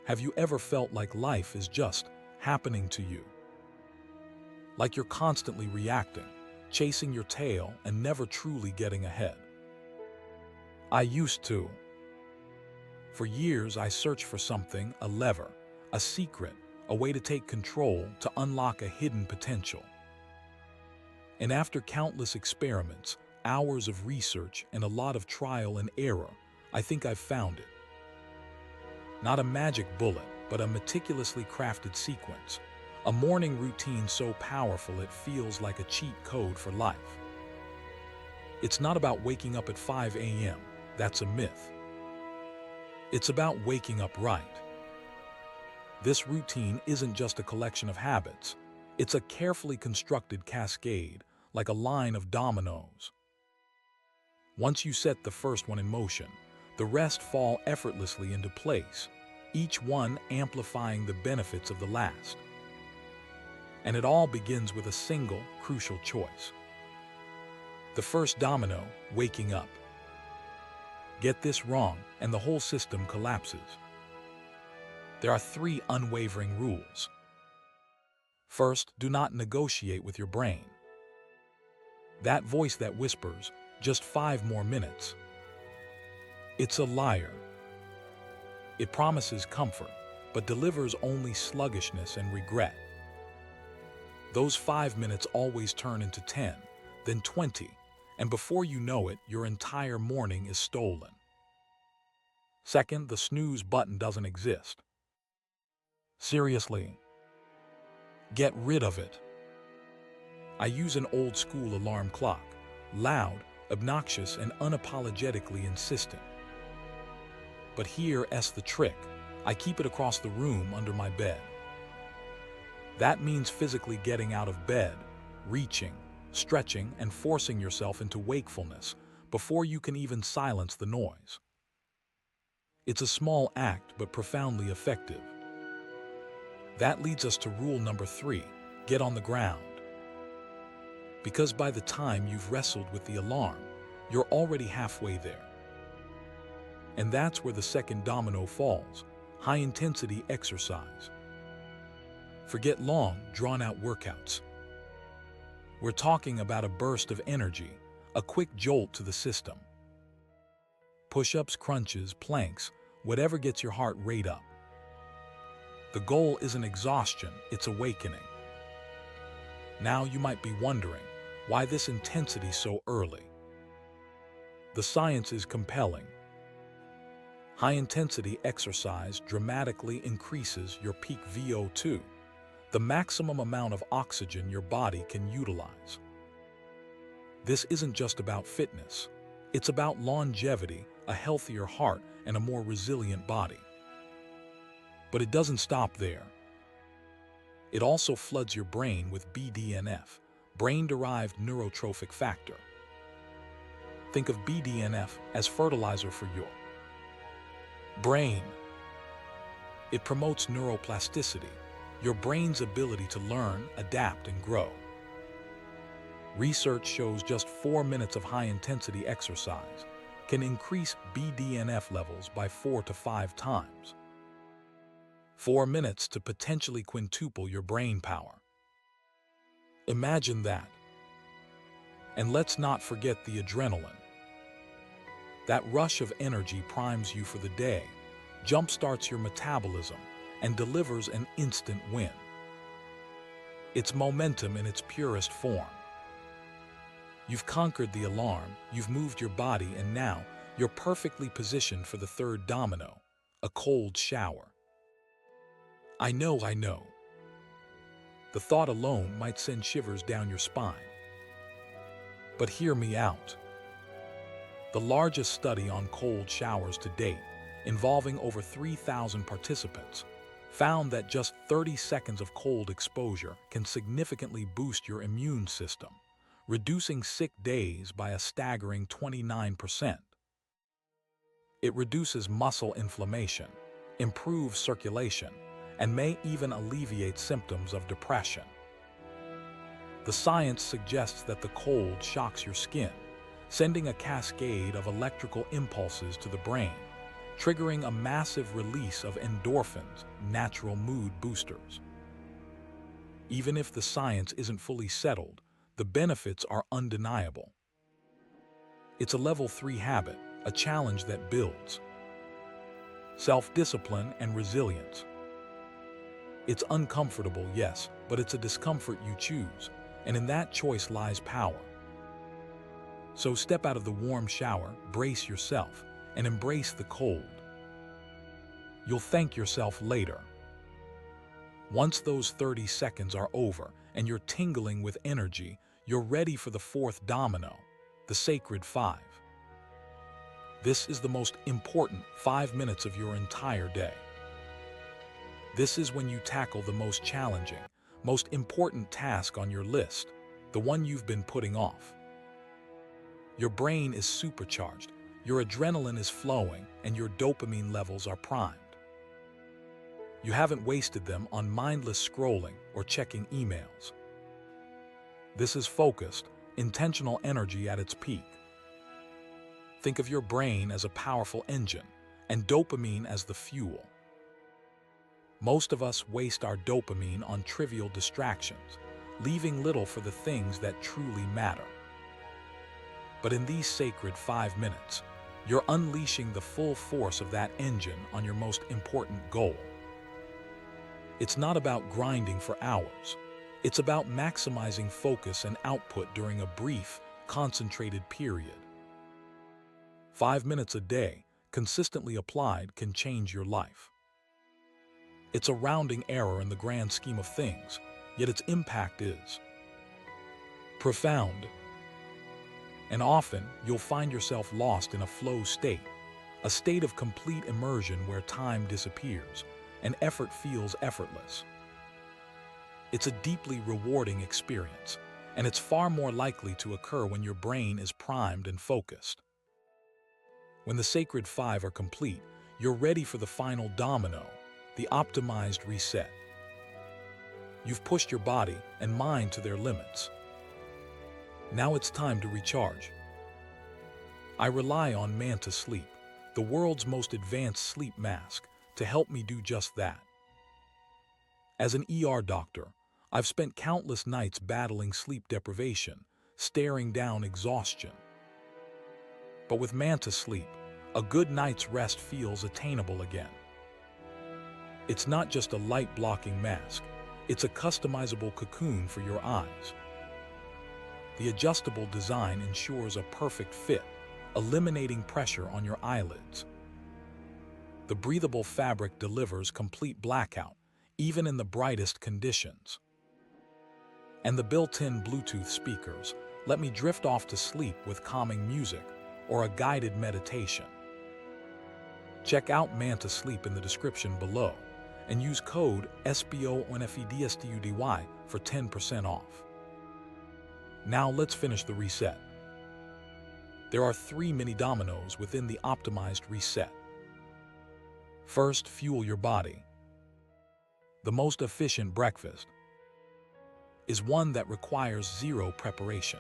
Have you ever felt like life is just happening to you? Like you're constantly reacting, chasing your tail, and never truly getting ahead? I used to. For years, I searched for something, a lever, a secret, a way to take control, to unlock a hidden potential. And after countless experiments, hours of research, and a lot of trial and error, I think I've found it. Not a magic bullet, but a meticulously crafted sequence. A morning routine so powerful it feels like a cheat code for life. It's not about waking up at 5 a.m. That's a myth. It's about waking up right. This routine isn't just a collection of habits. It's a carefully constructed cascade, like a line of dominoes. Once you set the first one in motion, the rest fall effortlessly into place, each one amplifying the benefits of the last. And it all begins with a single, crucial choice. The first domino, waking up. Get this wrong, and the whole system collapses. There are 3 unwavering rules. First, do not negotiate with your brain. That voice that whispers, just 5 more minutes. It's a liar. It promises comfort, but delivers only sluggishness and regret. Those 5 minutes always turn into 10, then 20, and before you know it, your entire morning is stolen. Second, the snooze button doesn't exist. Seriously, get rid of it. I use an old-school alarm clock, loud, obnoxious, and unapologetically insistent. But here's the trick. I keep it across the room under my bed. That means physically getting out of bed, reaching, stretching, and forcing yourself into wakefulness before you can even silence the noise. It's a small act, but profoundly effective. That leads us to rule number 3, get on the ground. Because by the time you've wrestled with the alarm, you're already halfway there. And that's where the second domino falls, high-intensity exercise. Forget long, drawn-out workouts. We're talking about a burst of energy, a quick jolt to the system. Push-ups, crunches, planks, whatever gets your heart rate up. The goal isn't exhaustion, it's awakening. Now you might be wondering, why this intensity so early? The science is compelling. High-intensity exercise dramatically increases your peak VO2, the maximum amount of oxygen your body can utilize. This isn't just about fitness. It's about longevity, a healthier heart, and a more resilient body. But it doesn't stop there. It also floods your brain with BDNF, brain-derived neurotrophic factor. Think of BDNF as fertilizer for your brain. It promotes neuroplasticity, your brain's ability to learn, adapt, and grow. Research shows just 4 minutes of high-intensity exercise can increase BDNF levels by 4 to 5 times. 4 minutes to potentially quintuple your brain power. Imagine that. And let's not forget the adrenaline. That rush of energy primes you for the day, jumpstarts your metabolism, and delivers an instant win. It's momentum in its purest form. You've conquered the alarm, you've moved your body, and now you're perfectly positioned for the third domino, a cold shower. I know. The thought alone might send shivers down your spine. But hear me out. The largest study on cold showers to date, involving over 3,000 participants, found that just 30 seconds of cold exposure can significantly boost your immune system, reducing sick days by a staggering 29%. It reduces muscle inflammation, improves circulation, and may even alleviate symptoms of depression. The science suggests that the cold shocks your skin, sending a cascade of electrical impulses to the brain, triggering a massive release of endorphins, natural mood boosters. Even if the science isn't fully settled, the benefits are undeniable. It's a level 3 habit, a challenge that builds self-discipline and resilience. It's uncomfortable, yes, but it's a discomfort you choose, and in that choice lies power. So step out of the warm shower, brace yourself, and embrace the cold. You'll thank yourself later. Once those 30 seconds are over and you're tingling with energy, you're ready for the fourth domino, the sacred 5. This is the most important 5 minutes of your entire day. This is when you tackle the most challenging, most important task on your list, the one you've been putting off. Your brain is supercharged, your adrenaline is flowing, and your dopamine levels are primed. You haven't wasted them on mindless scrolling or checking emails. This is focused, intentional energy at its peak. Think of your brain as a powerful engine and dopamine as the fuel. Most of us waste our dopamine on trivial distractions, leaving little for the things that truly matter. But in these sacred 5 minutes, you're unleashing the full force of that engine on your most important goal. It's not about grinding for hours. It's about maximizing focus and output during a brief, concentrated period. 5 minutes a day, consistently applied, can change your life. It's a rounding error in the grand scheme of things, yet its impact is profound. And often, you'll find yourself lost in a flow state, a state of complete immersion where time disappears and effort feels effortless. It's a deeply rewarding experience, and it's far more likely to occur when your brain is primed and focused. When the sacred 5 are complete, you're ready for the final domino, the optimized reset. You've pushed your body and mind to their limits. Now it's time to recharge. I rely on Manta Sleep, the world's most advanced sleep mask, to help me do just that. As an ER doctor, I've spent countless nights battling sleep deprivation, staring down exhaustion. But with Manta Sleep, a good night's rest feels attainable again. It's not just a light-blocking mask, it's a customizable cocoon for your eyes. The adjustable design ensures a perfect fit, eliminating pressure on your eyelids. The breathable fabric delivers complete blackout, even in the brightest conditions. And the built-in Bluetooth speakers let me drift off to sleep with calming music or a guided meditation. Check out Manta Sleep in the description below and use code SBONFEDSTUDY for 10% off. Now let's finish the reset. There are 3 mini dominoes within the optimized reset. First, fuel your body. The most efficient breakfast is one that requires zero preparation.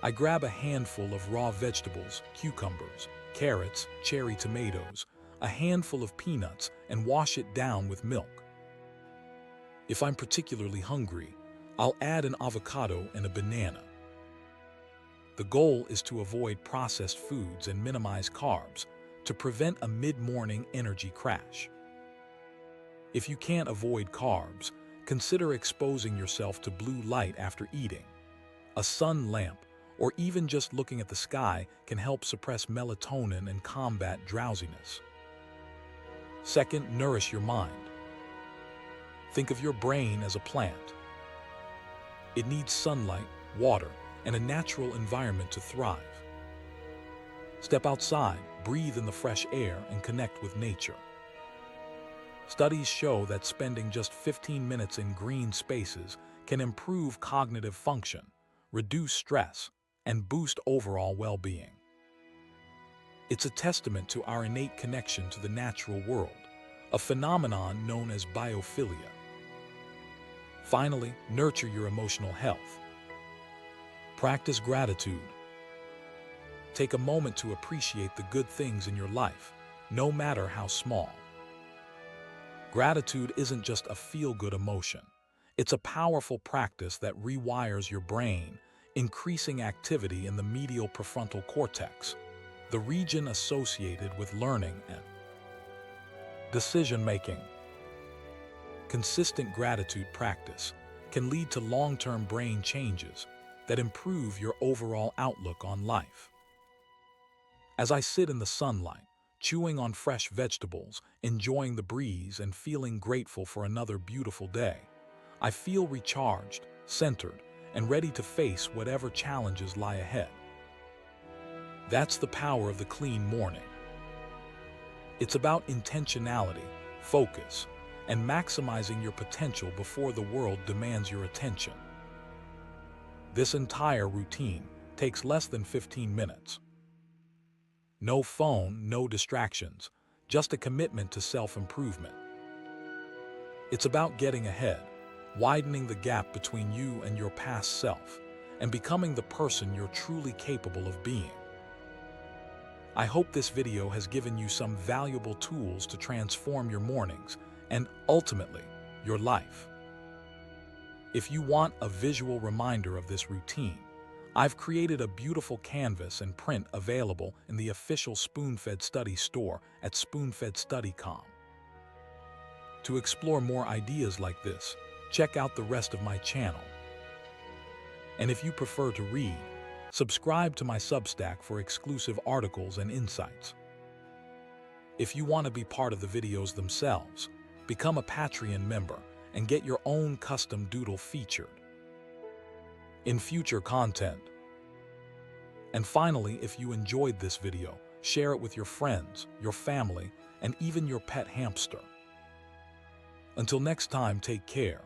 I grab a handful of raw vegetables, cucumbers, carrots, cherry tomatoes, a handful of peanuts, and wash it down with milk. If I'm particularly hungry, I'll add an avocado and a banana. The goal is to avoid processed foods and minimize carbs to prevent a mid-morning energy crash. If you can't avoid carbs, consider exposing yourself to blue light after eating. A sun lamp, or even just looking at the sky, can help suppress melatonin and combat drowsiness. Second, nourish your mind. Think of your brain as a plant. It needs sunlight, water, and a natural environment to thrive. Step outside, breathe in the fresh air, and connect with nature. Studies show that spending just 15 minutes in green spaces can improve cognitive function, reduce stress, and boost overall well-being. It's a testament to our innate connection to the natural world, a phenomenon known as biophilia. Finally, nurture your emotional health. Practice gratitude. Take a moment to appreciate the good things in your life, no matter how small. Gratitude isn't just a feel-good emotion. It's a powerful practice that rewires your brain, increasing activity in the medial prefrontal cortex, the region associated with learning and decision-making. Consistent gratitude practice can lead to long-term brain changes that improve your overall outlook on life. As I sit in the sunlight, chewing on fresh vegetables, enjoying the breeze, and feeling grateful for another beautiful day, I feel recharged, centered, and ready to face whatever challenges lie ahead. That's the power of the clean morning. It's about intentionality, focus, and maximizing your potential before the world demands your attention. This entire routine takes less than 15 minutes. No phone, no distractions, just a commitment to self-improvement. It's about getting ahead, widening the gap between you and your past self, and becoming the person you're truly capable of being. I hope this video has given you some valuable tools to transform your mornings and, ultimately, your life. If you want a visual reminder of this routine, I've created a beautiful canvas and print available in the official Spoonfed Study store at spoonfedstudy.com. To explore more ideas like this, check out the rest of my channel. And if you prefer to read, subscribe to my Substack for exclusive articles and insights. If you want to be part of the videos themselves, become a Patreon member and get your own custom doodle featured in future content. And finally, if you enjoyed this video, share it with your friends, your family, and even your pet hamster. Until next time, take care.